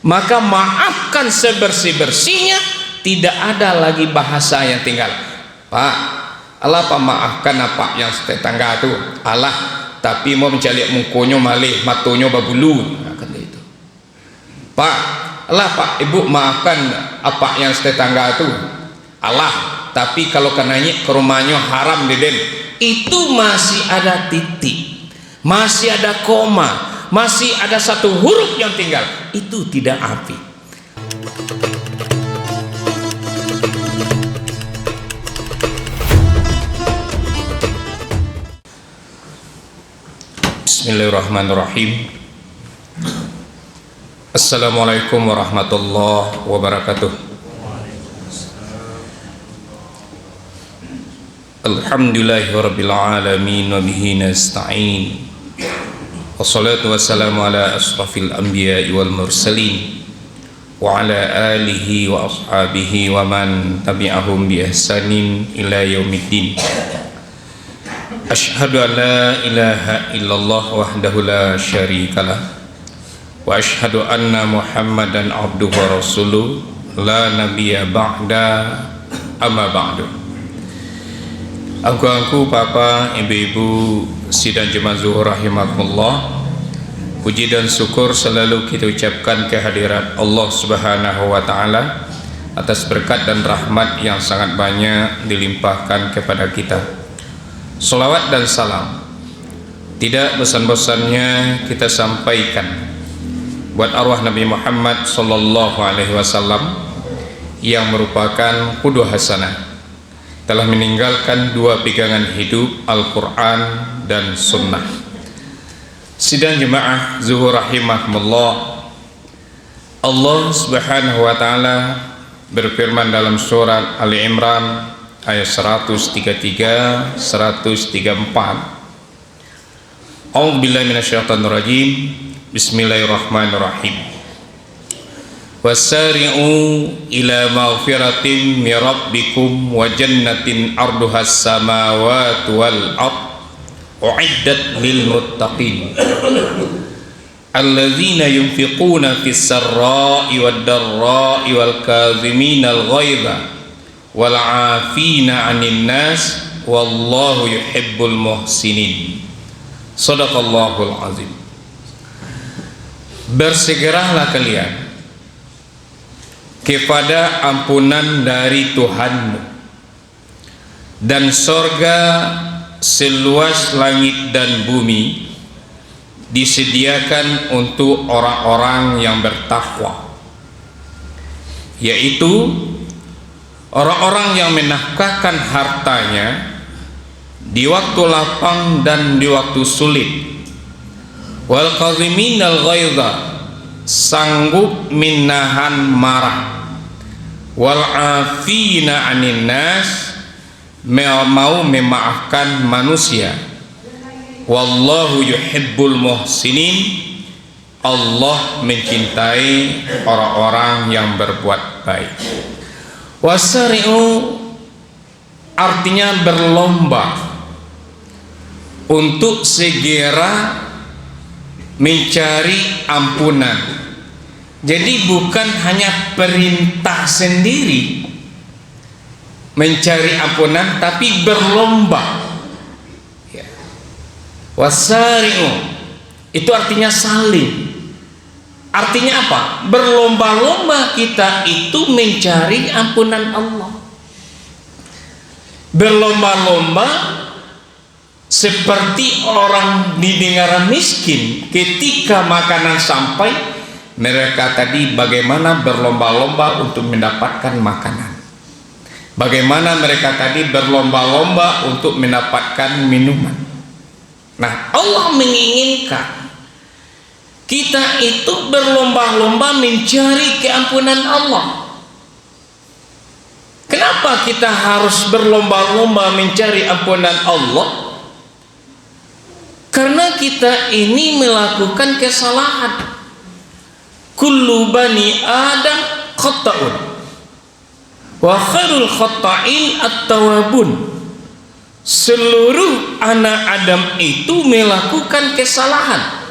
maka maafkan sebersih-bersihnya, tidak ada lagi bahasa yang tinggal. Pak, Allah pak maafkan apa yang tetangga tu, Allah tapi mau mencari mukonya malih, matonya babulu, kata itu. Pak, Allah pak ibu maafkan apa yang tetangga tu, Allah tapi kalau kenanya ke rumahnya haram deden. Itu masih ada titik, masih ada koma, masih ada satu huruf yang tinggal, itu tidak api. Bismillahirrahmanirrahim. Assalamualaikum warahmatullahi wabarakatuh. Alhamdulillahirabbil alamin wa bihi nasta'in. Wassalatu wassalamu ala asrafil anbiya'i wal mursalin wa ala alihi wa ashabihi wa man tabi'ahum bi ihsanin ila yaumiddin. Asyhadu an la ilaha illallah wahdahu la syarikalah wa asyhadu anna Muhammadan abduhu wa rasuluh la nabiyya ba'da amma ba'du. Angku papa, ibu-ibu, sidang jemaah zuhur rahimakumullah. Puji dan syukur selalu kita ucapkan kehadirat Allah Subhanahu wa taala atas berkat dan rahmat yang sangat banyak dilimpahkan kepada kita. Salawat dan salam tidak bosan-bosannya kita sampaikan buat arwah Nabi Muhammad sallallahu alaihi wasallam yang merupakan qudwah hasanah, telah meninggalkan dua pegangan hidup, Al-Quran dan Sunnah. Sidang jemaah zuhur rahimahumullah, Allah Subhanahu wa ta'ala berfirman dalam surat Ali Imran ayat 133 134. A'udzubillahi minasyaitonir rajim. Bismillahirrahmanirrahim. Wasari'u ila maghfiratin min rabbikum wa jannatin arduhas samawati wal ard u'iddat lil muttaqin alladzina yunfiquna fis sarra'i wad dharra'i wal kaziminal ghaidha wal 'afina 'anil nas wallahu yuhibbul muhsinin. Shadaqallahul azim. Bersegeralah kalian kepada ampunan dari Tuhanmu, dan sorga seluas langit dan bumi disediakan untuk orang-orang yang bertakwa, yaitu orang-orang yang menafkahkan hartanya di waktu lapang dan di waktu sulit, wal qaziminal ghaidha, sanggup menahan marah, wal afina 'anil nas, mau memaafkan manusia, wallahu yuhibbul muhsinin, Allah mencintai orang-orang yang berbuat baik. Wasari'u artinya berlomba untuk segera mencari ampunan. Jadi bukan hanya perintah sendiri mencari ampunan, tapi berlomba. Wasari'u itu artinya saling. Artinya apa? Berlomba-lomba kita itu mencari ampunan Allah. Berlomba-lomba seperti orang di negara miskin, ketika makanan sampai, mereka tadi bagaimana berlomba-lomba untuk mendapatkan makanan, bagaimana mereka tadi berlomba-lomba untuk mendapatkan minuman. Nah, Allah menginginkan kita itu berlomba-lomba mencari keampunan Allah. Kenapa kita harus berlomba-lomba mencari ampunan Allah? Karena kita ini melakukan kesalahan. Kullu bani Adam khata'un wa khairul khata'in at-tawabun. Seluruh anak Adam itu melakukan kesalahan,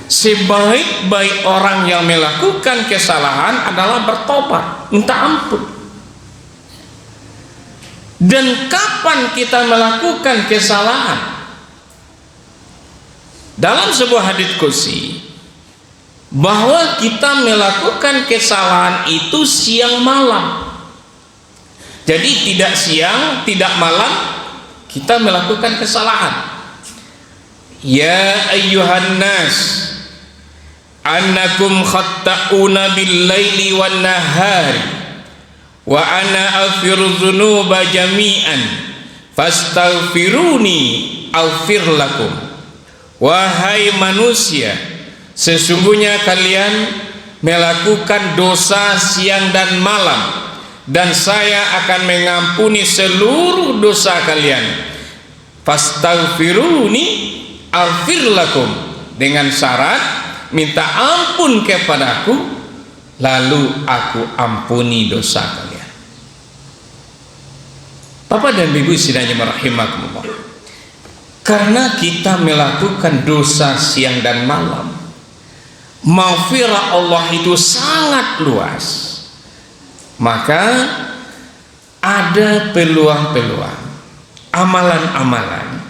Sebaik-baik orang yang melakukan kesalahan adalah bertobat, minta ampun. Dan kapan kita melakukan kesalahan? Dalam sebuah hadits qudsi bahwa kita melakukan kesalahan itu siang malam. Jadi tidak siang, tidak malam kita melakukan kesalahan. Ya ayyuhan nas, annakum khatta'una bil laili wan nahari wa ana aghfiru dzunuba jami'an fastaghfiruni aghfir lakum. Wahai manusia, sesungguhnya kalian melakukan dosa siang dan malam, dan saya akan mengampuni seluruh dosa kalian. Fastaghfiruni aghfir lakum, dengan syarat minta ampun kepadaku lalu aku ampuni dosa kalian. Bapak dan Ibu sekalian rahimakumullah, karena kita melakukan dosa siang dan malam, maghfirah Allah itu sangat luas, maka ada peluang-peluang, amalan-amalan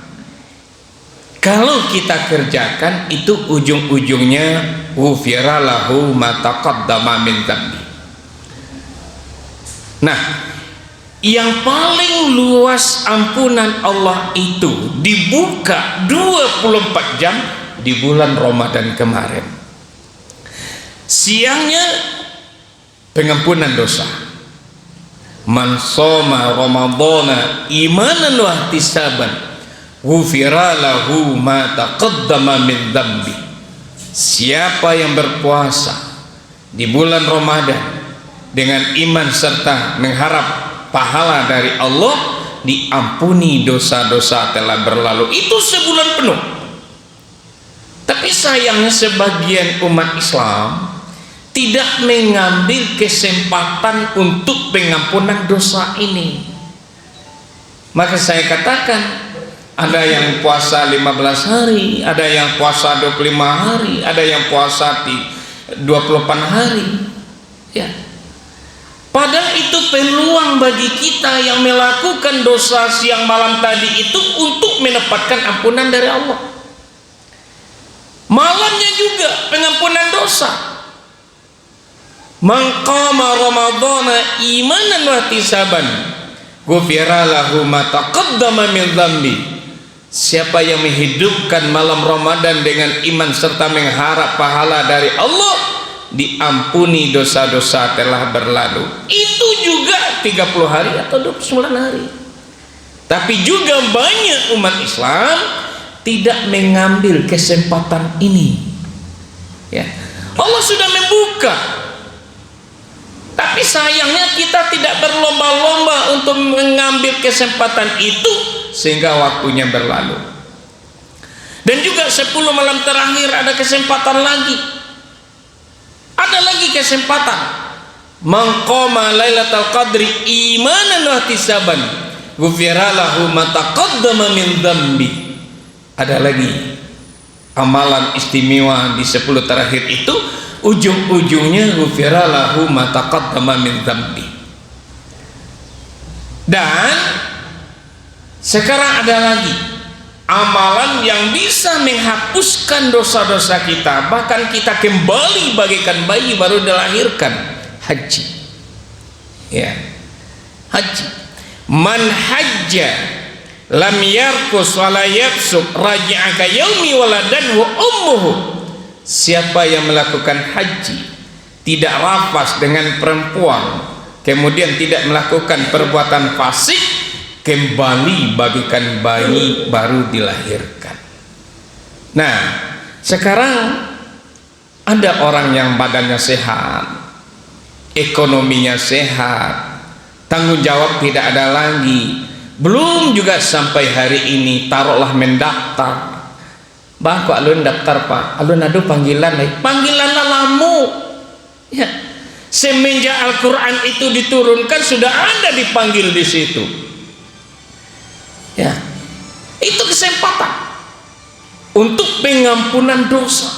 kalau kita kerjakan itu ujung-ujungnya ghufira lahu ma taqaddama min dzambi. Nah, yang paling luas ampunan Allah itu dibuka 24 jam di bulan Ramadan kemarin. Siangnya pengampunan dosa. Man shoma ramadhana imanan wa ihtisaban ghufira lahu ma taqaddama min dzambi. Siapa yang berpuasa di bulan Ramadan dengan iman serta mengharap pahala dari Allah, diampuni dosa-dosa telah berlalu. Itu sebulan penuh. Tapi sayangnya sebagian umat Islam tidak mengambil kesempatan untuk pengampunan dosa ini. Maka saya katakan, ada yang puasa 15 hari, ada yang puasa 25 hari, ada yang puasa 28 hari. Ya. Padahal itu peluang bagi kita yang melakukan dosa siang malam tadi itu untuk mendapatkan ampunan dari Allah. Malamnya juga pengampunan dosa. Man qama ramadhana imanan wa ihtisaban ghufira lahu ma taqaddama min dzambi. Siapa yang menghidupkan malam Ramadan dengan iman serta mengharap pahala dari Allah, diampuni dosa-dosa telah berlalu. Itu juga 30 hari atau 29 hari. Tapi juga banyak umat Islam tidak mengambil kesempatan ini. Ya. Allah sudah membuka, tapi sayangnya kita tidak berlomba-lomba untuk mengambil kesempatan itu sehingga waktunya berlalu. Dan juga 10 malam terakhir ada kesempatan lagi. Ada lagi kesempatan. Man qama lailatul qadri imanan wa ihtisaban ghufira lahu ma taqaddama min dzambi. Ada lagi amalan istimewa di 10 terakhir itu, ujung-ujungnya ghufira lahu ma taqaddama min dzambi. Dan sekarang ada lagi amalan yang bisa menghapuskan dosa-dosa kita, bahkan kita kembali bagaikan bayi baru dilahirkan. Haji. Ya. Haji. Man hajja lam yarkus wa la yafsuk raji'a ka yaumi waladanhu ummuhu. Siapa yang melakukan haji tidak rapas dengan perempuan, kemudian tidak melakukan perbuatan fasik, kembali bagikan bayi baru dilahirkan. Nah, sekarang ada orang yang badannya sehat, ekonominya sehat, tanggung jawab tidak ada lagi, belum juga sampai hari ini taruhlah mendaftar. Bah, kok alun daftar pak, alun ada panggilan lagi, panggilan lamu. Ya, semenjak Al-Quran itu diturunkan sudah ada dipanggil di situ. Ya, itu kesempatan untuk pengampunan dosa.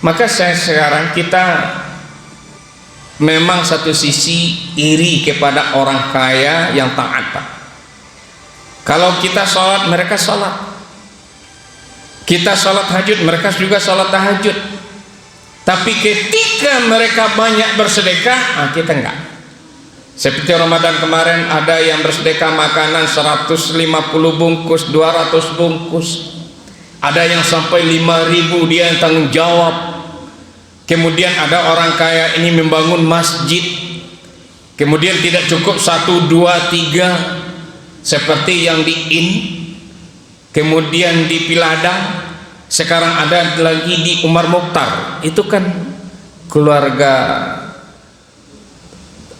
Maka sekarang kita memang satu sisi iri kepada orang kaya yang taat, Pak. Kalau kita sholat, mereka sholat. Kita sholat tahajud, mereka juga sholat tahajud. Tapi ketika mereka banyak bersedekah, kita enggak. Seperti Ramadan kemarin ada yang bersedekah makanan 150 bungkus, 200 bungkus. Ada yang sampai 5.000, dia yang tanggung jawab. Kemudian ada orang kaya ini membangun masjid. Kemudian tidak cukup 1, 2, 3 seperti yang di IN, kemudian di Piladang, sekarang ada lagi di Umar Mokhtar. Itu kan keluarga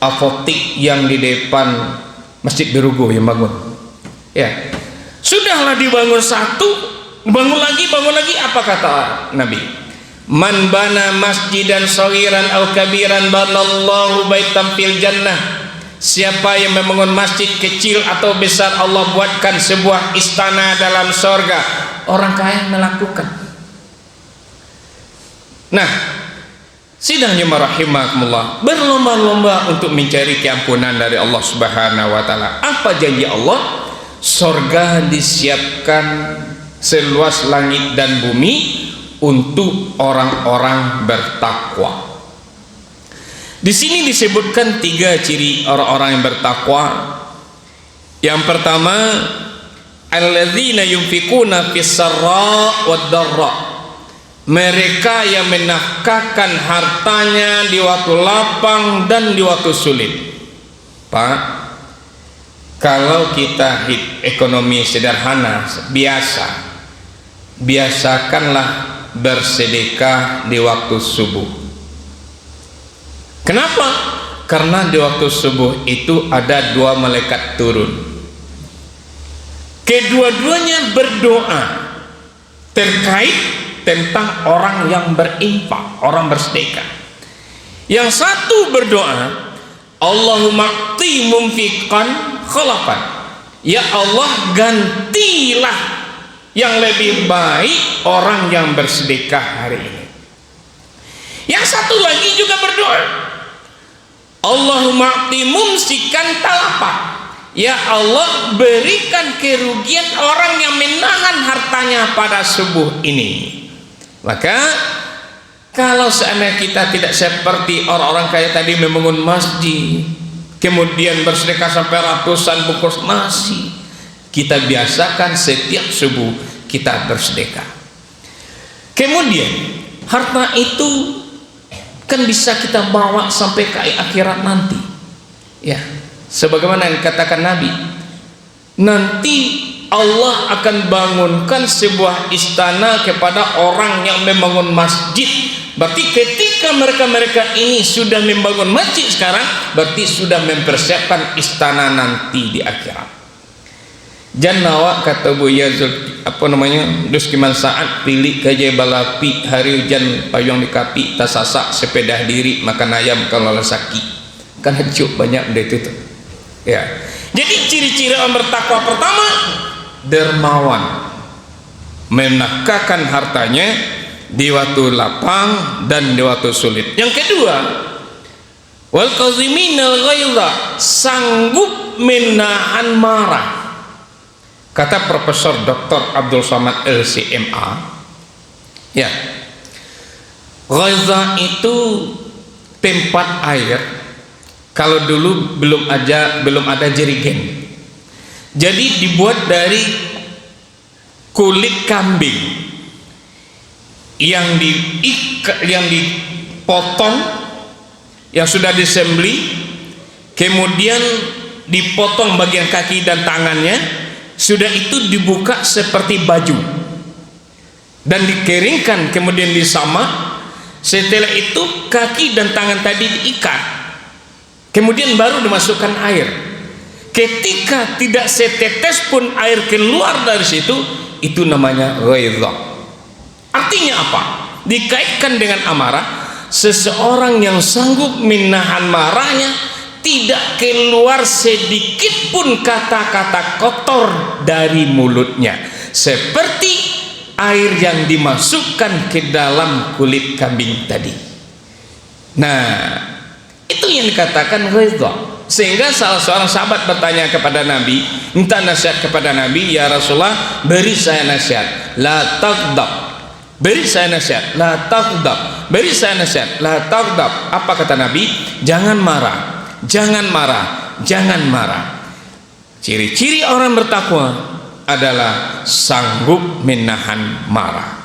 apotik yang di depan Masjid Berugo yang bangun. Ya, sudahlah dibangun satu, bangun lagi. Apa kata Nabi? Man bana masjidan saghiran aw kabiran banallahu baitan fil jannah. Siapa yang membangun masjid kecil atau besar, Allah buatkan sebuah istana dalam surga. Orang kaya melakukan. Nah, sidang jemaah rahimakumullah, berlomba-lomba untuk mencari keampunan dari Allah Subhanahu wa taala. Apa janji Allah? Surga disiapkan seluas langit dan bumi untuk orang-orang bertakwa. Di sini disebutkan 3 ciri orang-orang yang bertakwa. Yang pertama, alladzina yunfikuna fis sarra wad darra. Mereka yang menafkahkan hartanya di waktu lapang dan di waktu sulit. Pak, kalau kita ekonomi sederhana, biasakanlah bersedekah di waktu subuh. Kenapa? Karena di waktu subuh itu ada 2 malaikat turun. Kedua-duanya berdoa terkait tentang orang yang berinfak, orang bersedekah. Yang satu berdoa, Allahumma qti mumfiqan khalafan. Ya Allah, gantilah yang lebih baik orang yang bersedekah hari ini. Yang satu lagi juga berdoa, Allahumma qti mumsikan talafa. Ya Allah, berikan kerugian orang yang menahan hartanya pada subuh ini. Maka kalau seandainya kita tidak seperti orang-orang kaya tadi membangun masjid, kemudian bersedekah sampai ratusan bungkus nasi, kita biasakan setiap subuh kita bersedekah. Kemudian harta itu kan bisa kita bawa sampai ke akhirat nanti. Ya, sebagaimana yang dikatakan Nabi, nanti Allah akan bangunkan sebuah istana kepada orang yang membangun masjid. Berarti ketika mereka ini sudah membangun masjid sekarang, berarti sudah mempersiapkan istana nanti di akhirat. Jannawa kata Buya Duskiman Saat pilih kajai balapi hari hujan payung di kapi tasasak sepeda diri makan ayam kalau lesaki. Kan hancur banyak dari itu. Ya. Jadi ciri-ciri orang bertakwa pertama, dermawan, menafkahkan hartanya di waktu lapang dan di waktu sulit. Yang kedua, wal qaziminal ghaidha, sanggup menahan marah. Kata Profesor Dr. Abdul Somad LCMA, ya, ghaidha itu tempat air. Kalau dulu belum ada jerigen, jadi dibuat dari kulit kambing yang dipotong, yang sudah disembeli, kemudian dipotong bagian kaki dan tangannya, sudah itu dibuka seperti baju dan dikeringkan, kemudian disamak. Setelah itu kaki dan tangan tadi diikat, kemudian baru dimasukkan air. Ketika tidak setetes pun air keluar dari situ, itu namanya ghaidha. Artinya apa? Dikaitkan dengan amarah. Seseorang yang sanggup menahan marahnya, tidak keluar sedikit pun kata-kata kotor dari mulutnya, seperti air yang dimasukkan ke dalam kulit kambing tadi. Nah, itu yang dikatakan ridha. Sehingga salah seorang sahabat bertanya kepada Nabi, minta nasihat kepada Nabi, ya Rasulullah, beri saya nasihat, la taghdab. Beri saya nasihat, la taghdab. Beri saya nasihat, la taghdab. Apa kata Nabi? Jangan marah, jangan marah, jangan marah. Ciri-ciri orang bertakwa adalah sanggup menahan marah.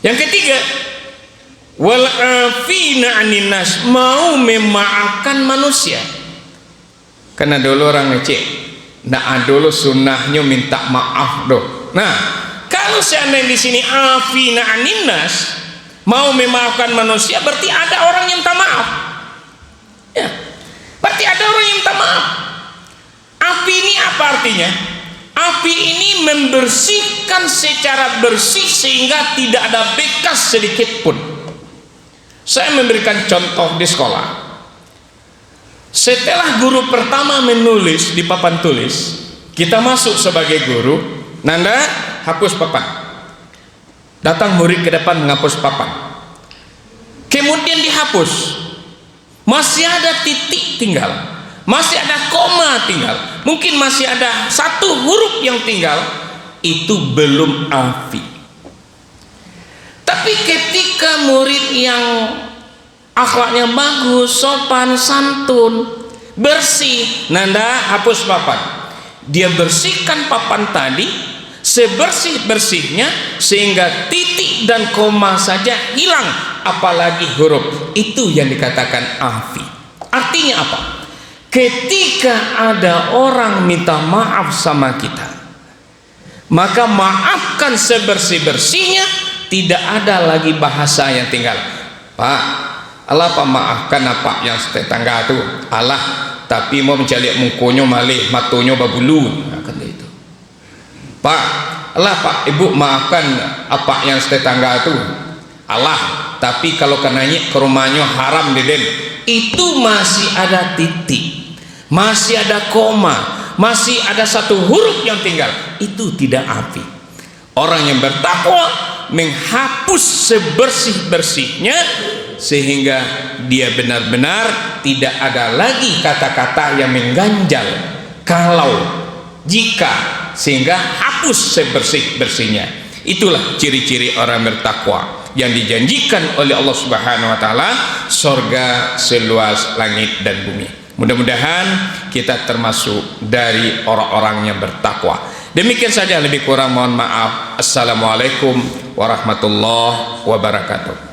Yang ketiga, wal afina 'anil nas, mau memaafkan manusia. Karena dulu orang ngecek, nah dulu sunnahnya minta maaf doh. Nah, kalau seandainya di sini afina 'anil nas, mau memaafkan manusia, berarti ada orang yang minta maaf. Ya, berarti ada orang yang minta maaf. Api ini apa artinya? Api ini membersihkan secara bersih sehingga tidak ada bekas sedikit pun. Saya memberikan contoh di sekolah. Setelah guru pertama menulis di papan tulis, kita masuk sebagai guru, Nanda hapus papan. Datang murid ke depan menghapus papan. Kemudian dihapus. Masih ada titik tinggal, masih ada koma tinggal, mungkin masih ada satu huruf yang tinggal. Itu belum afi. Tapi ketika murid yang akhlaknya bagus, sopan, santun, bersih, Nanda hapus papan. Dia bersihkan papan tadi sebersih-bersihnya sehingga titik dan koma saja hilang, apalagi huruf. Itu yang dikatakan afi. Artinya apa? Ketika ada orang minta maaf sama kita, maka maafkan sebersih-bersihnya, tidak ada lagi bahasa yang tinggal. Pak, Allah pak maafkan apa yang tetangga tu, Allah tapi mau mencari mukonya malih, matonya babulu, kata itu. Pak, Allah pak ibu maafkan apa yang tetangga tu, Allah tapi kalau kenanya ke rumahnya haram deden. Itu masih ada titik, masih ada koma, masih ada satu huruf yang tinggal. Itu tidak api. Orang yang bertakwa menghapus sebersih-bersihnya sehingga dia benar-benar tidak ada lagi kata-kata yang mengganjal, kalau, jika, sehingga hapus sebersih-bersihnya. Itulah ciri-ciri orang bertakwa yang dijanjikan oleh Allah Subhanahu wa taala, surga seluas langit dan bumi. Mudah-mudahan kita termasuk dari orang-orang yang bertakwa. Demikian saja, lebih kurang mohon maaf. Assalamualaikum warahmatullahi wabarakatuh.